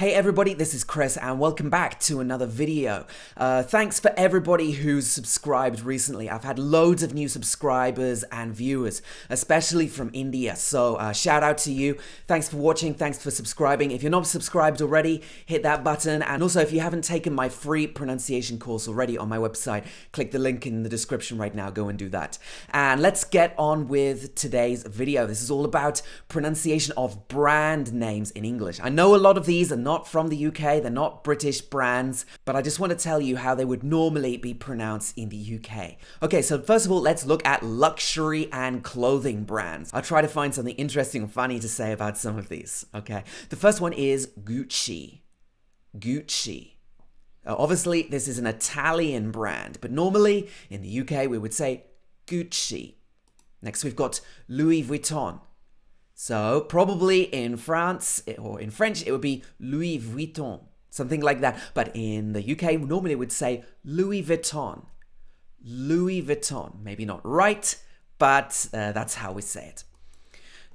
Hey everybody, this is Chris and welcome back to another video. Thanks for everybody who's subscribed recently. I've had loads of new subscribers and viewers, especially from India. So shout out to you. Thanks for watching, thanks for subscribing. If you're not subscribed already, hit that button. And also if you haven't taken my free pronunciation course already on my website, click the link in the description right now, go and do that. And let's get on with today's video. This is all about pronunciation of brand names in English. I know a lot of these are not from the UK, they're not British brands, but I just want to tell you how they would normally be pronounced in the UK. Okay, so first of all, let's look at luxury and clothing brands. I'll try to find something interesting and funny to say about some of these, okay? The first one is Gucci. Gucci. Obviously, this is an Italian brand, but normally in the UK, we would say Gucci. Next, we've got Louis Vuitton. So probably in France or in French, it would be Louis Vuitton, something like that. But in the UK, normally we would say Louis Vuitton. Louis Vuitton. Maybe not right, but that's how we say it.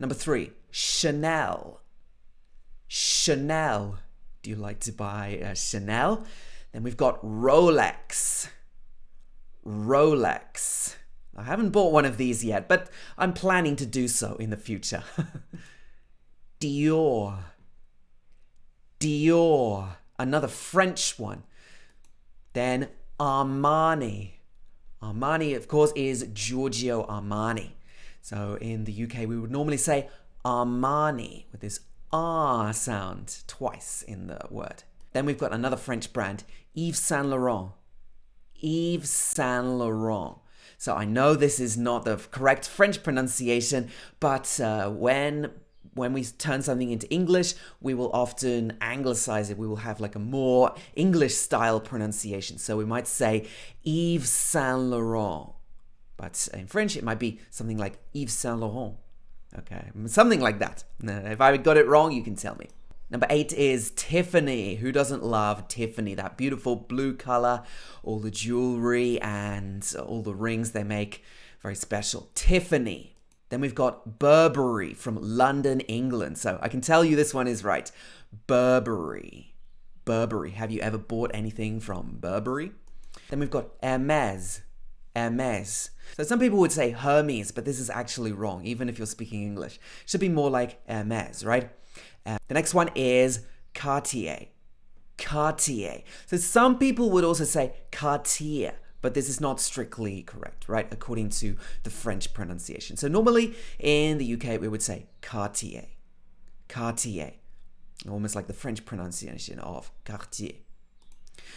Number 3, Chanel. Chanel. Do you like to buy Chanel? Then we've got Rolex. Rolex. I haven't bought one of these yet, but I'm planning to do so in the future. Dior. Dior. Another French one. Then Armani. Armani, of course, is Giorgio Armani. So in the UK, we would normally say Armani with this R sound twice in the word. Then we've got another French brand, Yves Saint Laurent. Yves Saint Laurent. So I know this is not the correct French pronunciation, but when we turn something into English, we will often anglicize it. We will have like a more English style pronunciation. So we might say Yves Saint Laurent, but in French it might be something like Yves Saint Laurent. Okay, something like that. If I got it wrong, you can tell me. Number 8 is Tiffany. Who doesn't love Tiffany? That beautiful blue color, all the jewelry and all the rings they make, very special. Tiffany. Then we've got Burberry from London, England. So I can tell you this one is right. Burberry. Burberry. Have you ever bought anything from Burberry? Then we've got Hermès. Hermès. So some people would say Hermes, but this is actually wrong, even if you're speaking English. It should be more like Hermès, right? The next one is Cartier. Cartier. So some people would also say Cartier, but this is not strictly correct, right? According to the French pronunciation. So normally in the UK, we would say Cartier. Cartier. Almost like the French pronunciation of Cartier.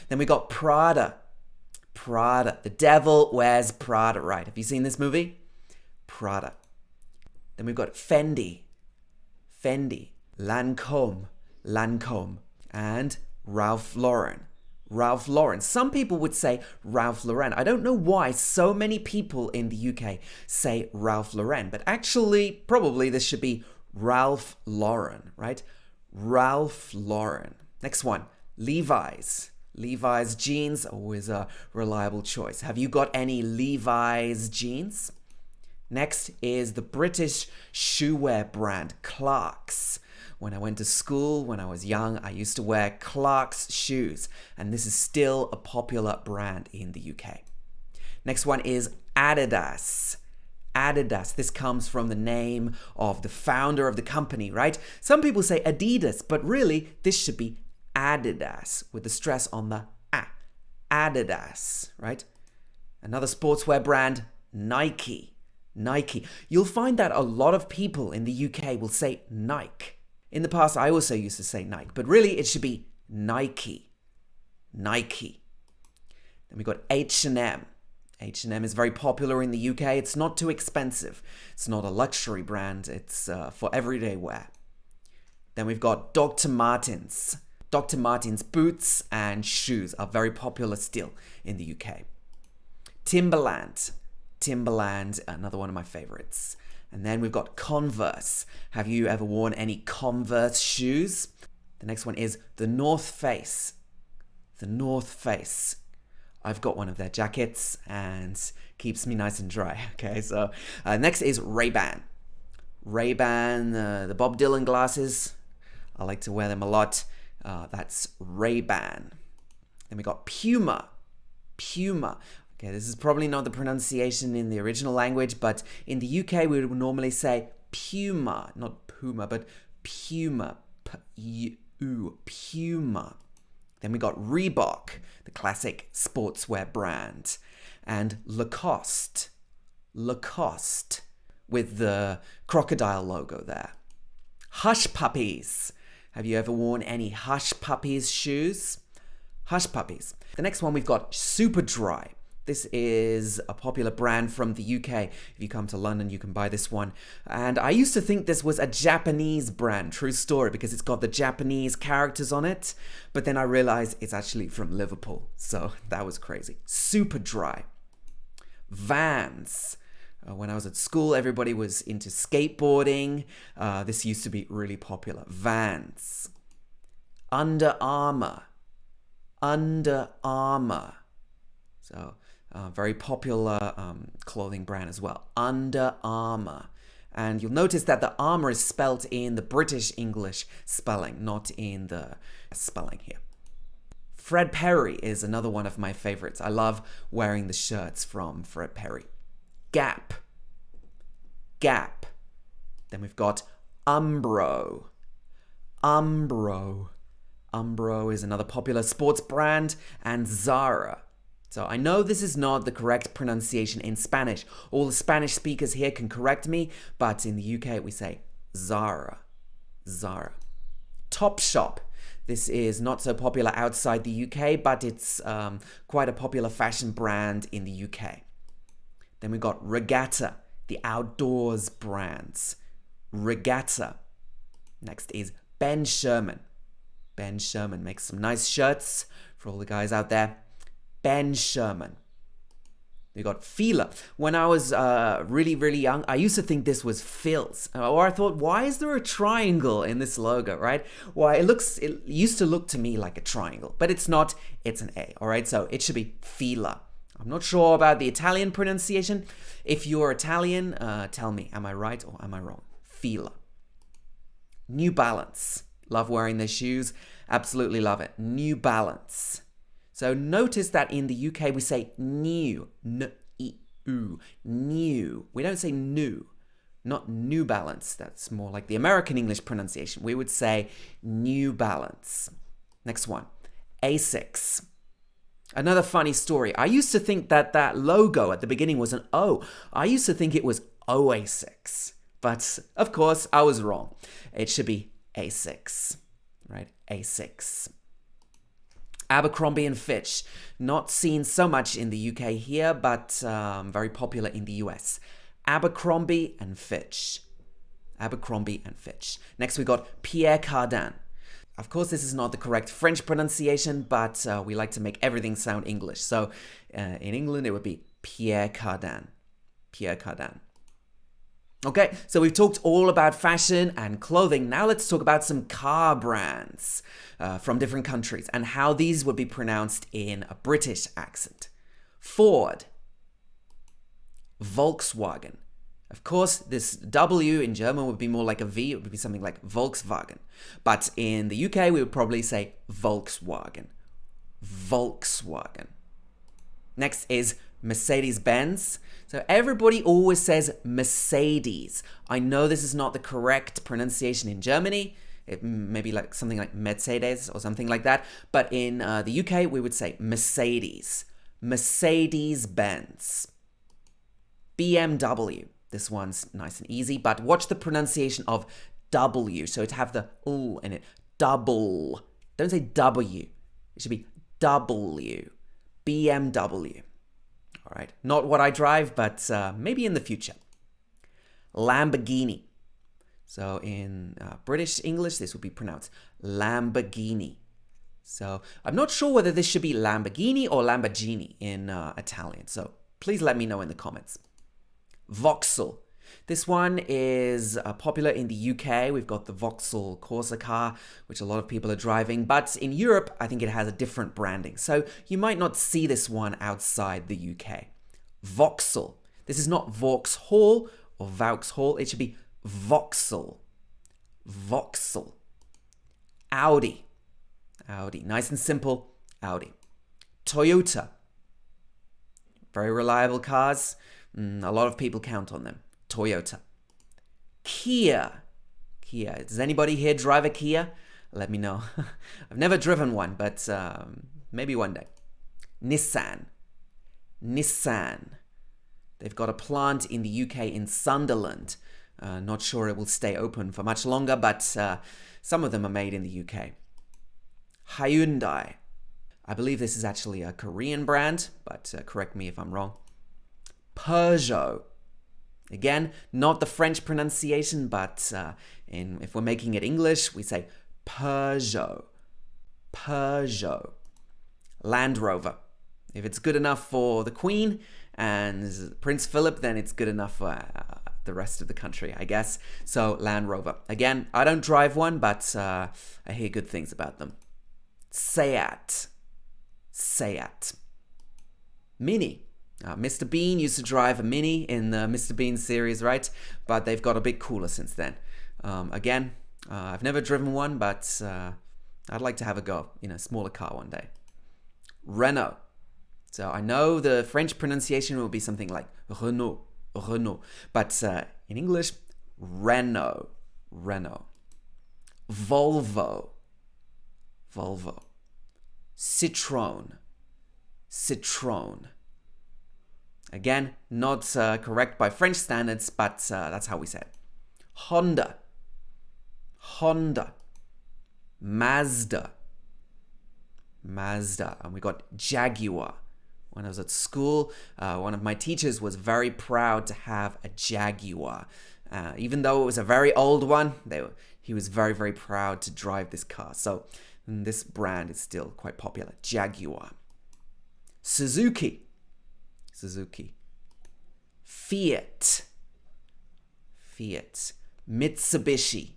Then we got Prada. Prada. The devil wears Prada, right? Have you seen this movie? Prada. Then we've got Fendi. Fendi. Lancôme, Lancôme, and Ralph Lauren. Ralph Lauren. Some people would say Ralph Lauren. I don't know why so many people in the UK say Ralph Lauren, but actually, probably this should be Ralph Lauren, right? Ralph Lauren. Next one, Levi's. Levi's jeans, always a reliable choice. Have you got any Levi's jeans? Next is the British shoewear brand Clarks. When I went to school, when I was young, I used to wear Clarks shoes, and this is still a popular brand in the UK. Next one is Adidas. Adidas. This comes from the name of the founder of the company, right? Some people say Adidas, but really this should be Adidas with the stress on the A. Adidas, right? Another sportswear brand, Nike. Nike. You'll find that a lot of people in the UK will say Nike. In the past, I also used to say Nike, but really it should be Nike. Nike. Then we got H&M. H&M is very popular in the UK. It's not too expensive. It's not a luxury brand. It's for everyday wear. Then we've got Dr. Martens. Dr. Martens boots and shoes are very popular still in the UK. Timberland. Timberland, another one of my favorites. And then we've got Converse. Have you ever worn any Converse shoes? The next one is the North Face. The North Face. I've got one of their jackets and keeps me nice and dry. Okay, so next is Ray-Ban. Ray-Ban, the Bob Dylan glasses. I like to wear them a lot. That's Ray-Ban. Then we got Puma. Puma. Okay, this is probably not the pronunciation in the original language, but in the UK we would normally say Puma, not Puma, but Puma. P-U, Puma. Then we got Reebok, the classic sportswear brand, and Lacoste. Lacoste, with the crocodile logo there. Hush Puppies. Have you ever worn any Hush Puppies shoes? Hush Puppies. The next one we've got Superdry. This is a popular brand from the UK. If you come to London, you can buy this one. And I used to think this was a Japanese brand, true story, because it's got the Japanese characters on it. But then I realized it's actually from Liverpool. So that was crazy. Superdry. Vans. When I was at school, everybody was into skateboarding. This used to be really popular. Vans. Under Armour. Under Armour. So, very popular clothing brand as well. Under Armour. And you'll notice that the armour is spelt in the British English spelling, not in the spelling here. Fred Perry is another one of my favorites. I love wearing the shirts from Fred Perry. Gap. Gap. Then we've got Umbro. Umbro. Umbro is another popular sports brand, and Zara. So I know this is not the correct pronunciation in Spanish. All the Spanish speakers here can correct me, but in the UK we say Zara. Zara. Topshop. This is not so popular outside the UK, but it's quite a popular fashion brand in the UK. Then we've got Regatta, the outdoors brands. Regatta. Next is Ben Sherman. Ben Sherman makes some nice shirts for all the guys out there. Ben Sherman. We got Fila. When I was really young, I used to think this was Phil's. Or I thought, why is there a triangle in this logo, right? Well, it used to look to me like a triangle, but it's not, it's an A, all right? So it should be Fila. I'm not sure about the Italian pronunciation. If you're Italian, tell me, am I right or am I wrong? Fila. New Balance. Love wearing their shoes. Absolutely love it. New Balance. So notice that in the UK we say new. N-E-U. New. We don't say new. Not New Balance. That's more like the American English pronunciation. We would say New Balance. Next one. Asics. Another funny story. I used to think that that logo at the beginning was an O. I used to think it was Oasics. But of course, I was wrong. It should be Asics, right? Asics. Abercrombie and Fitch. Not seen so much in the UK here, but very popular in the US. Abercrombie and Fitch. Abercrombie and Fitch. Next we got Pierre Cardin. Of course, this is not the correct French pronunciation, but we like to make everything sound English. So in England, it would be Pierre Cardin. Pierre Cardin. Okay, so we've talked all about fashion and clothing. Now let's talk about some car brands from different countries and how these would be pronounced in a British accent. Ford. Volkswagen. Of course, this W in German would be more like a V. It would be something like Volkswagen. But in the UK, we would probably say Volkswagen. Volkswagen. Next is Mercedes-Benz. So everybody always says Mercedes. I know this is not the correct pronunciation in Germany. It may be like something like Mercedes or something like that. But in the UK, we would say Mercedes. Mercedes-Benz. BMW. This one's nice and easy, but watch the pronunciation of W. So to have the L in it. Double. Don't say W. It should be W. BMW. All right. Not what I drive, but maybe in the future. Lamborghini. So in British English, this would be pronounced Lamborghini. So I'm not sure whether this should be Lamborghini or Lamborghini in Italian. So please let me know in the comments. Vauxhall. This one is popular in the UK. We've got the Vauxhall Corsa car, which a lot of people are driving. But in Europe, I think it has a different branding. So you might not see this one outside the UK. Vauxhall. This is not Vauxhall or Vauxhall. It should be Vauxhall. Vauxhall. Audi. Audi. Nice and simple, Audi. Toyota. Very reliable cars. A lot of people count on them. Toyota. Kia. Kia. Does anybody here drive a Kia? Let me know. I've never driven one, but maybe one day. Nissan. Nissan. They've got a plant in the UK in Sunderland. Not sure it will stay open for much longer, but some of them are made in the UK. Hyundai. I believe this is actually a Korean brand, but correct me if I'm wrong. Peugeot. Again, not the French pronunciation, but if we're making it English, we say Peugeot. Peugeot. Land Rover. If it's good enough for the Queen and Prince Philip, then it's good enough for the rest of the country, I guess. So Land Rover. Again, I don't drive one, but I hear good things about them. Seat. Seat. Mini. Mr. Bean used to drive a Mini in the Mr. Bean series, right? But they've got a bit cooler since then. Again, I've never driven one, but I'd like to have a go in a smaller car one day. Renault. So I know the French pronunciation will be something like Renault, Renault. But in English, Renault, Renault. Volvo, Volvo. Citroën, Citroën. Again, not correct by French standards, but that's how we say it. Honda, Honda. Mazda, Mazda. And we got Jaguar. When I was at school, one of my teachers was very proud to have a Jaguar. Even though it was a very old one, he was very, very proud to drive this car. So this brand is still quite popular. Jaguar. Suzuki. Suzuki. Fiat. Fiat. Mitsubishi.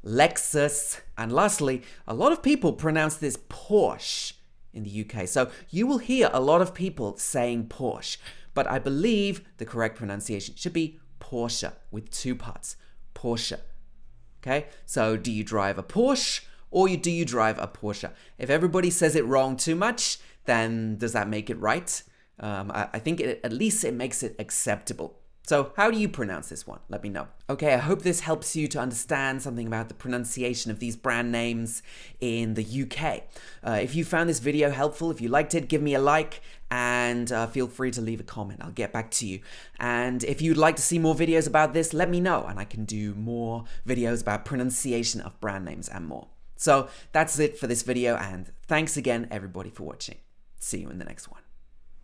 Lexus. And lastly, a lot of people pronounce this Porsche in the UK. So you will hear a lot of people saying Porsche, but I believe the correct pronunciation should be Porsche with two parts. Porsche. Okay, so do you drive a Porsche or do you drive a Porsche? If everybody says it wrong too much, then does that make it right? I think at least it makes it acceptable. So how do you pronounce this one? Let me know. Okay, I hope this helps you to understand something about the pronunciation of these brand names in the UK. If you found this video helpful, if you liked it, give me a like and feel free to leave a comment. I'll get back to you. And if you'd like to see more videos about this, let me know and I can do more videos about pronunciation of brand names and more. So that's it for this video and thanks again everybody for watching. See you in the next one.